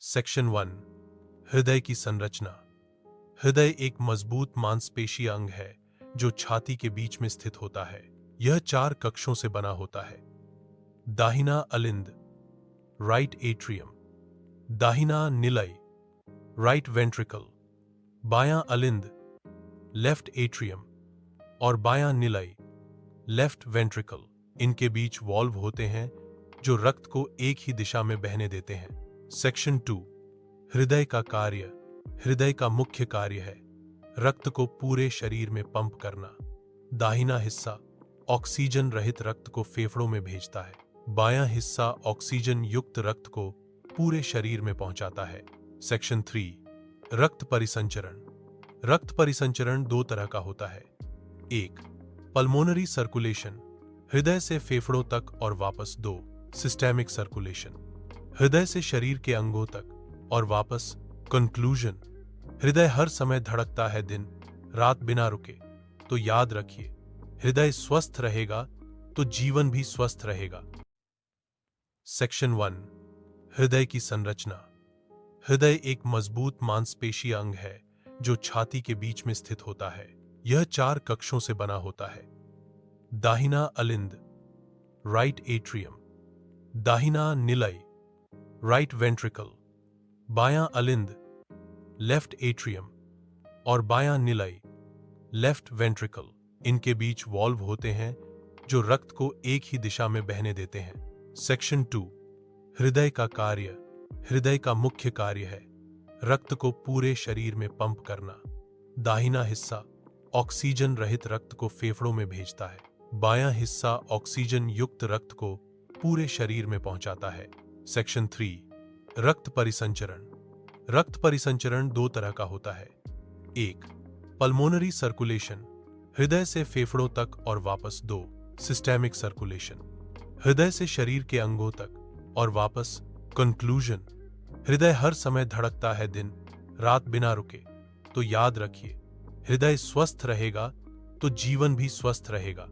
Section 1। हृदय की संरचना। हृदय एक मजबूत मांसपेशी अंग है जो छाती के बीच में स्थित होता है। यह 4 कक्षों से बना होता है। दाहिना अलिंद, राइट एट्रियम, दाहिना निलय, राइट वेंट्रिकल, बायां अलिंद, लेफ्ट एट्रियम और बायां निलय, लेफ्ट वेंट्रिकल। इनके बीच वॉल्व होते हैं जो रक्त को एक ही दिशा में बहने देते हैं। सेक्शन 2। हृदय का कार्य। हृदय का मुख्य कार्य है रक्त को पूरे शरीर में पंप करना। दाहिना हिस्सा ऑक्सीजन रहित रक्त को फेफड़ों में भेजता है। बायां हिस्सा ऑक्सीजन युक्त रक्त को पूरे शरीर में पहुंचाता है। सेक्शन 3। रक्त परिसंचरण। रक्त परिसंचरण 2 तरह का होता है। 1. पल्मोनरी सर्कुलेशन, हृदय से फेफड़ों तक और वापस। 2. सिस्टेमिक सर्कुलेशन, हृदय से शरीर के अंगों तक और वापस। कंक्लूजन, हृदय हर समय धड़कता है दिन रात बिना रुके। तो याद रखिए, हृदय स्वस्थ रहेगा तो जीवन भी स्वस्थ रहेगा। सेक्शन 1। हृदय की संरचना। हृदय एक मजबूत मांसपेशी अंग है जो छाती के बीच में स्थित होता है। यह 4 कक्षों से बना होता है। दाहिना अलिंद, राइट एट्रियम, दाहिना निलय, राइट वेंट्रिकल, बायां अलिंद, लेफ्ट एट्रियम और बायां निलय, लेफ्ट वेंट्रिकल। इनके बीच वॉल्व होते हैं जो रक्त को एक ही दिशा में बहने देते हैं। सेक्शन 2। हृदय का कार्य। हृदय का मुख्य कार्य है रक्त को पूरे शरीर में पंप करना। दाहिना हिस्सा ऑक्सीजन रहित रक्त को फेफड़ों में भेजता है। बायां हिस्सा ऑक्सीजन युक्त रक्त को पूरे शरीर में पहुंचाता है। सेक्शन 3। रक्त परिसंचरण। रक्त परिसंचरण 2 तरह का होता है। 1. पल्मोनरी सर्कुलेशन, हृदय से फेफड़ों तक और वापस। 2. सिस्टेमिक सर्कुलेशन, हृदय से शरीर के अंगों तक और वापस। कंक्लूजन, हृदय हर समय धड़कता है दिन रात बिना रुके। तो याद रखिए, हृदय स्वस्थ रहेगा तो जीवन भी स्वस्थ रहेगा।